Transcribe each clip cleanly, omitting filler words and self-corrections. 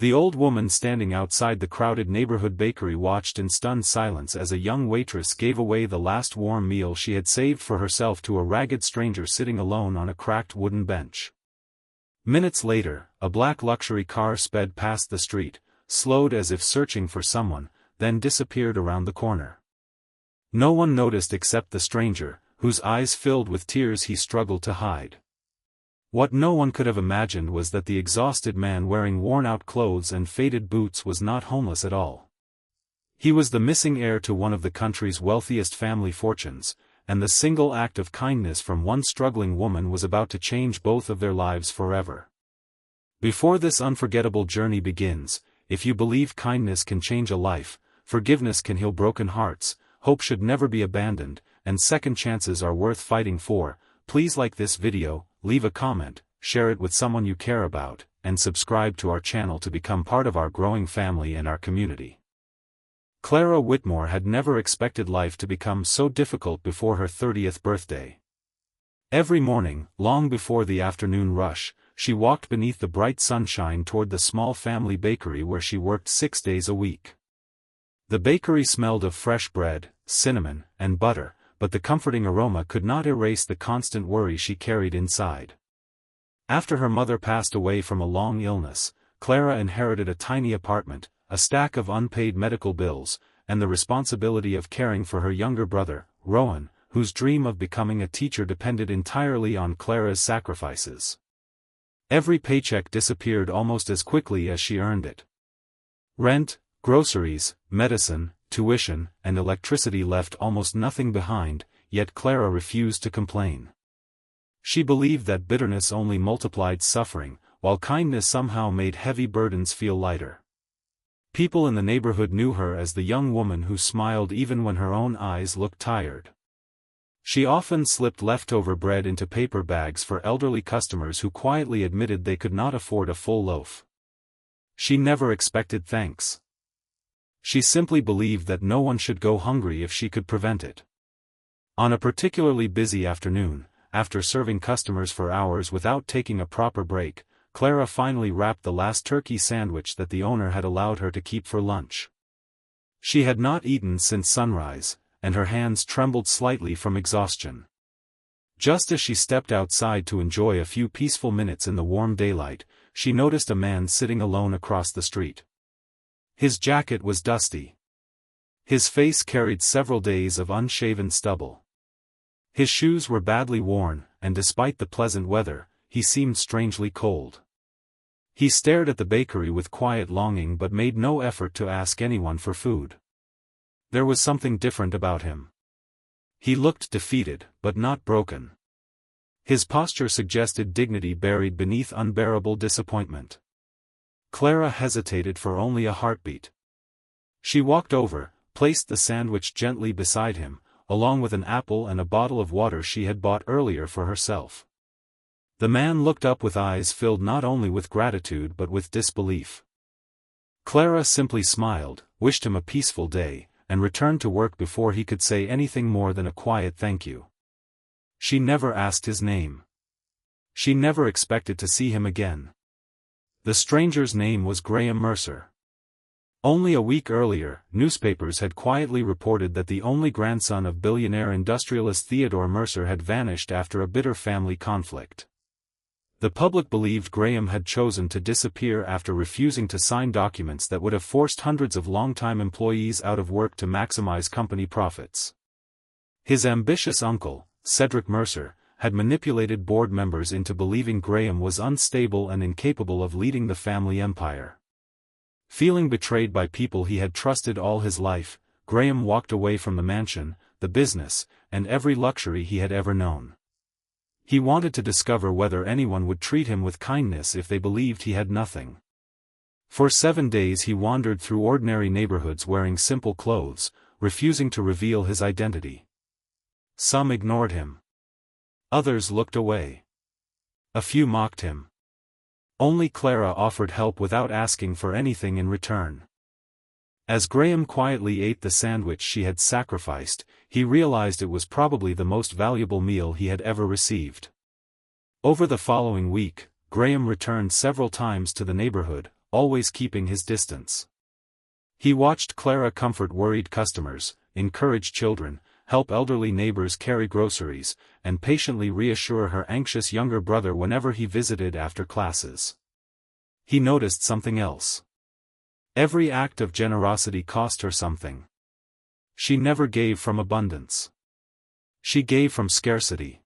The old woman standing outside the crowded neighborhood bakery watched in stunned silence as a young waitress gave away the last warm meal she had saved for herself to a ragged stranger sitting alone on a cracked wooden bench. Minutes later, a black luxury car sped past the street, slowed as if searching for someone, then disappeared around the corner. No one noticed except the stranger, whose eyes filled with tears he struggled to hide. What no one could have imagined was that the exhausted man wearing worn-out clothes and faded boots was not homeless at all. He was the missing heir to one of the country's wealthiest family fortunes, and the single act of kindness from one struggling woman was about to change both of their lives forever. Before this unforgettable journey begins, if you believe kindness can change a life, forgiveness can heal broken hearts, hope should never be abandoned, and second chances are worth fighting for, please like this video, leave a comment, share it with someone you care about, and subscribe to our channel to become part of our growing family and our community. Clara Whitmore had never expected life to become so difficult before her 30th birthday. Every morning, long before the afternoon rush, she walked beneath the bright sunshine toward the small family bakery where she worked 6 days a week. The bakery smelled of fresh bread, cinnamon, and butter, but the comforting aroma could not erase the constant worry she carried inside. After her mother passed away from a long illness, Clara inherited a tiny apartment, a stack of unpaid medical bills, and the responsibility of caring for her younger brother, Rowan, whose dream of becoming a teacher depended entirely on Clara's sacrifices. Every paycheck disappeared almost as quickly as she earned it. Rent, groceries, medicine, tuition, and electricity left almost nothing behind, yet Clara refused to complain. She believed that bitterness only multiplied suffering, while kindness somehow made heavy burdens feel lighter. People in the neighborhood knew her as the young woman who smiled even when her own eyes looked tired. She often slipped leftover bread into paper bags for elderly customers who quietly admitted they could not afford a full loaf. She never expected thanks. She simply believed that no one should go hungry if she could prevent it. On a particularly busy afternoon, after serving customers for hours without taking a proper break, Clara finally wrapped the last turkey sandwich that the owner had allowed her to keep for lunch. She had not eaten since sunrise, and her hands trembled slightly from exhaustion. Just as she stepped outside to enjoy a few peaceful minutes in the warm daylight, she noticed a man sitting alone across the street. His jacket was dusty. His face carried several days of unshaven stubble. His shoes were badly worn, and despite the pleasant weather, he seemed strangely cold. He stared at the bakery with quiet longing but made no effort to ask anyone for food. There was something different about him. He looked defeated, but not broken. His posture suggested dignity buried beneath unbearable disappointment. Clara hesitated for only a heartbeat. She walked over, placed the sandwich gently beside him, along with an apple and a bottle of water she had bought earlier for herself. The man looked up with eyes filled not only with gratitude but with disbelief. Clara simply smiled, wished him a peaceful day, and returned to work before he could say anything more than a quiet thank you. She never asked his name. She never expected to see him again. The stranger's name was Graham Mercer. Only a week earlier, newspapers had quietly reported that the only grandson of billionaire industrialist Theodore Mercer had vanished after a bitter family conflict. The public believed Graham had chosen to disappear after refusing to sign documents that would have forced hundreds of longtime employees out of work to maximize company profits. His ambitious uncle, Cedric Mercer, had manipulated board members into believing Graham was unstable and incapable of leading the family empire. Feeling betrayed by people he had trusted all his life, Graham walked away from the mansion, the business, and every luxury he had ever known. He wanted to discover whether anyone would treat him with kindness if they believed he had nothing. For 7 days he wandered through ordinary neighborhoods wearing simple clothes, refusing to reveal his identity. Some ignored him. Others looked away. A few mocked him. Only Clara offered help without asking for anything in return. As Graham quietly ate the sandwich she had sacrificed, he realized it was probably the most valuable meal he had ever received. Over the following week, Graham returned several times to the neighborhood, always keeping his distance. He watched Clara comfort worried customers, encourage children, help elderly neighbors carry groceries, and patiently reassure her anxious younger brother whenever he visited after classes. He noticed something else. Every act of generosity cost her something. She never gave from abundance. She gave from scarcity.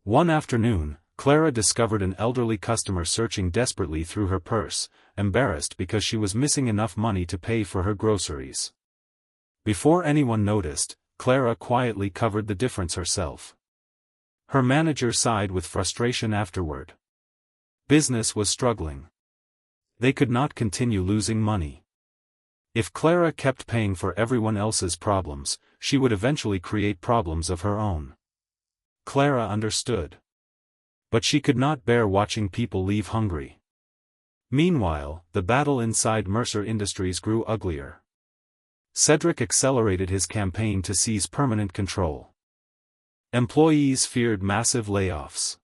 One afternoon, Clara discovered an elderly customer searching desperately through her purse, embarrassed because she was missing enough money to pay for her groceries. Before anyone noticed, Clara quietly covered the difference herself. Her manager sighed with frustration afterward. Business was struggling. They could not continue losing money. If Clara kept paying for everyone else's problems, she would eventually create problems of her own. Clara understood. But she could not bear watching people leave hungry. Meanwhile, the battle inside Mercer Industries grew uglier. Cedric accelerated his campaign to seize permanent control. Employees feared massive layoffs.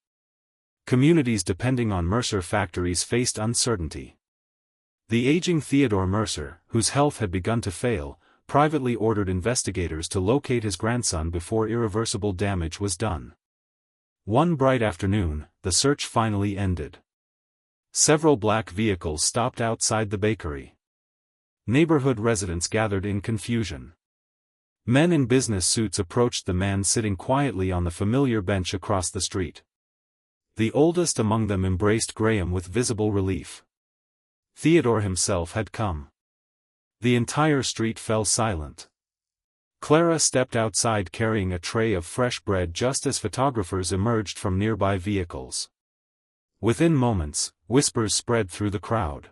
Communities depending on Mercer factories faced uncertainty. The aging Theodore Mercer, whose health had begun to fail, privately ordered investigators to locate his grandson before irreversible damage was done. One bright afternoon, the search finally ended. Several black vehicles stopped outside the bakery. Neighborhood residents gathered in confusion. Men in business suits approached the man sitting quietly on the familiar bench across the street. The oldest among them embraced Graham with visible relief. Theodore himself had come. The entire street fell silent. Clara stepped outside carrying a tray of fresh bread just as photographers emerged from nearby vehicles. Within moments, whispers spread through the crowd.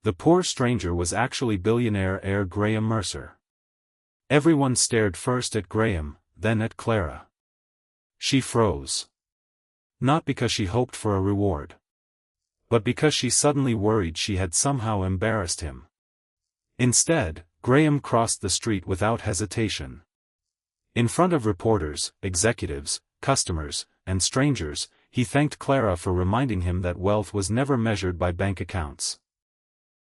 The poor stranger was actually billionaire heir Graham Mercer. Everyone stared first at Graham, then at Clara. She froze. Not because she hoped for a reward, but because she suddenly worried she had somehow embarrassed him. Instead, Graham crossed the street without hesitation. In front of reporters, executives, customers, and strangers, he thanked Clara for reminding him that wealth was never measured by bank accounts.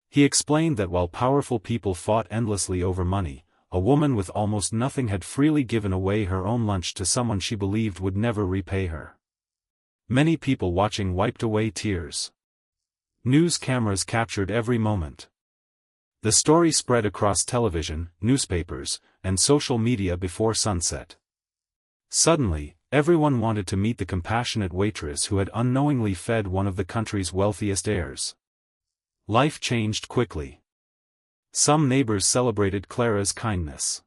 He explained that while powerful people fought endlessly over money, a woman with almost nothing had freely given away her own lunch to someone she believed would never repay her. Many people watching wiped away tears. News cameras captured every moment. The story spread across television, newspapers, and social media before sunset. Suddenly, everyone wanted to meet the compassionate waitress who had unknowingly fed one of the country's wealthiest heirs. Life changed quickly. Some neighbors celebrated Clara's kindness.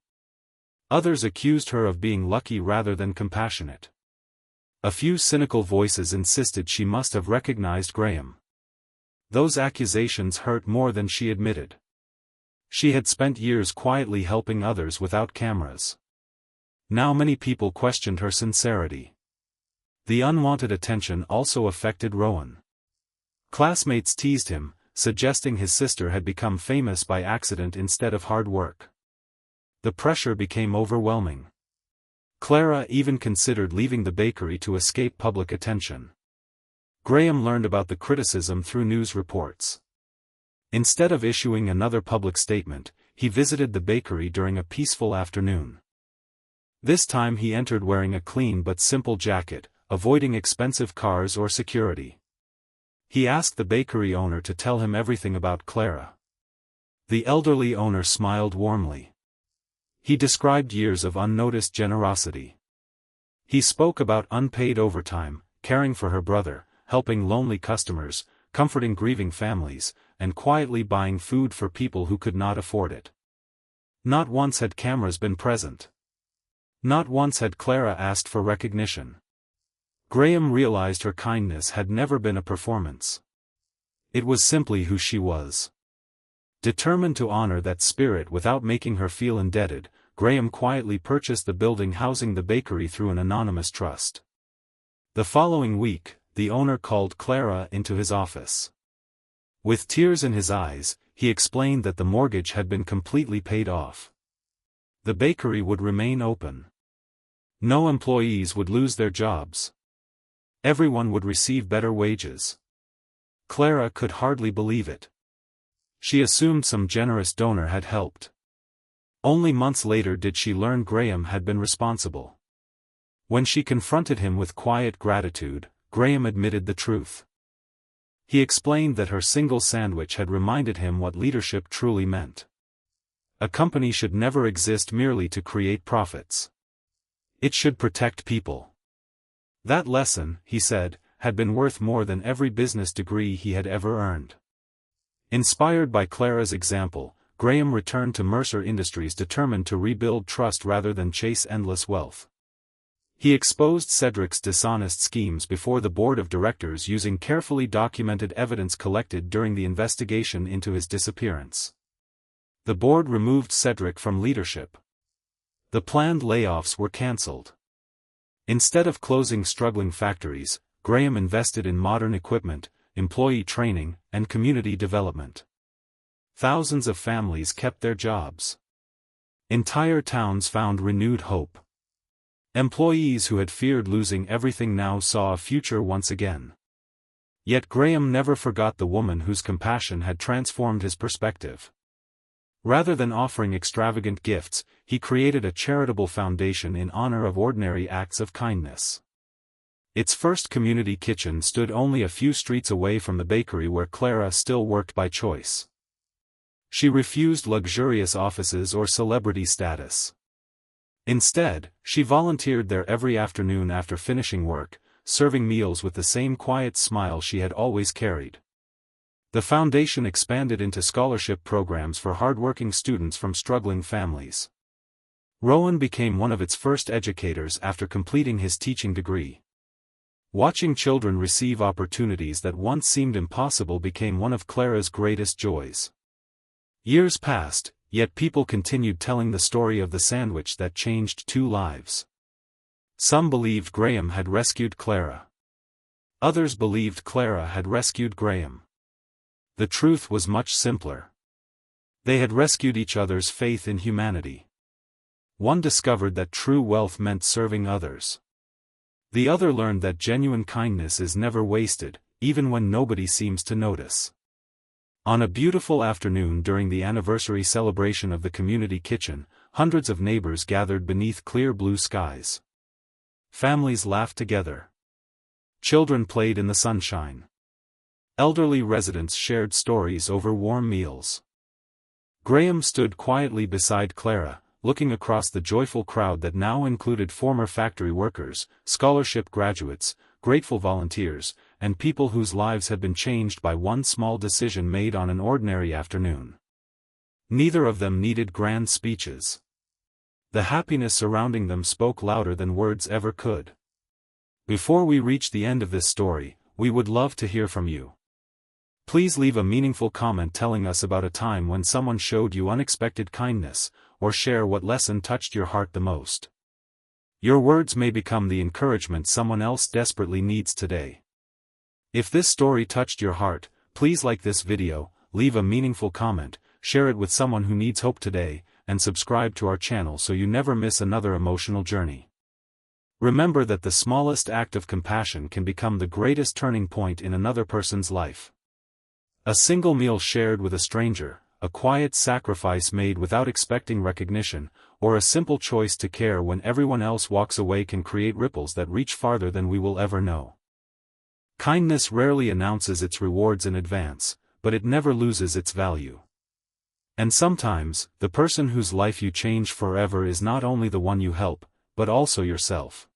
Others accused her of being lucky rather than compassionate. A few cynical voices insisted she must have recognized Graham. Those accusations hurt more than she admitted. She had spent years quietly helping others without cameras. Now many people questioned her sincerity. The unwanted attention also affected Rowan. Classmates teased him, suggesting his sister had become famous by accident instead of hard work. The pressure became overwhelming. Clara even considered leaving the bakery to escape public attention. Graham learned about the criticism through news reports. Instead of issuing another public statement, he visited the bakery during a peaceful afternoon. This time he entered wearing a clean but simple jacket, avoiding expensive cars or security. He asked the bakery owner to tell him everything about Clara. The elderly owner smiled warmly. He described years of unnoticed generosity. He spoke about unpaid overtime, caring for her brother, helping lonely customers, comforting grieving families, and quietly buying food for people who could not afford it. Not once had cameras been present. Not once had Clara asked for recognition. Graham realized her kindness had never been a performance. It was simply who she was. Determined to honor that spirit without making her feel indebted, Graham quietly purchased the building housing the bakery through an anonymous trust. The following week, the owner called Clara into his office. With tears in his eyes, he explained that the mortgage had been completely paid off. The bakery would remain open. No employees would lose their jobs. Everyone would receive better wages. Clara could hardly believe it. She assumed some generous donor had helped. Only months later did she learn Graham had been responsible. When she confronted him with quiet gratitude, Graham admitted the truth. He explained that her single sandwich had reminded him what leadership truly meant. A company should never exist merely to create profits. It should protect people. That lesson, he said, had been worth more than every business degree he had ever earned. Inspired by Clara's example, Graham returned to Mercer Industries determined to rebuild trust rather than chase endless wealth. He exposed Cedric's dishonest schemes before the board of directors using carefully documented evidence collected during the investigation into his disappearance. The board removed Cedric from leadership. The planned layoffs were cancelled. Instead of closing struggling factories, Graham invested in modern equipment, employee training, and community development. Thousands of families kept their jobs. Entire towns found renewed hope. Employees who had feared losing everything now saw a future once again. Yet Graham never forgot the woman whose compassion had transformed his perspective. Rather than offering extravagant gifts, he created a charitable foundation in honor of ordinary acts of kindness. Its first community kitchen stood only a few streets away from the bakery where Clara still worked by choice. She refused luxurious offices or celebrity status. Instead, she volunteered there every afternoon after finishing work, serving meals with the same quiet smile she had always carried. The foundation expanded into scholarship programs for hardworking students from struggling families. Rowan became one of its first educators after completing his teaching degree. Watching children receive opportunities that once seemed impossible became one of Clara's greatest joys. Years passed, yet people continued telling the story of the sandwich that changed two lives. Some believed Graham had rescued Clara. Others believed Clara had rescued Graham. The truth was much simpler. They had rescued each other's faith in humanity. One discovered that true wealth meant serving others. The other learned that genuine kindness is never wasted, even when nobody seems to notice. On a beautiful afternoon during the anniversary celebration of the community kitchen, hundreds of neighbors gathered beneath clear blue skies. Families laughed together. Children played in the sunshine. Elderly residents shared stories over warm meals. Graham stood quietly beside Clara, looking across the joyful crowd that now included former factory workers, scholarship graduates, grateful volunteers, and people whose lives had been changed by one small decision made on an ordinary afternoon. Neither of them needed grand speeches. The happiness surrounding them spoke louder than words ever could. Before we reach the end of this story, we would love to hear from you. Please leave a meaningful comment telling us about a time when someone showed you unexpected kindness, or share what lesson touched your heart the most. Your words may become the encouragement someone else desperately needs today. If this story touched your heart, please like this video, leave a meaningful comment, share it with someone who needs hope today, and subscribe to our channel so you never miss another emotional journey. Remember that the smallest act of compassion can become the greatest turning point in another person's life. A single meal shared with a stranger, a quiet sacrifice made without expecting recognition, or a simple choice to care when everyone else walks away can create ripples that reach farther than we will ever know. Kindness rarely announces its rewards in advance, but it never loses its value. And sometimes, the person whose life you change forever is not only the one you help, but also yourself.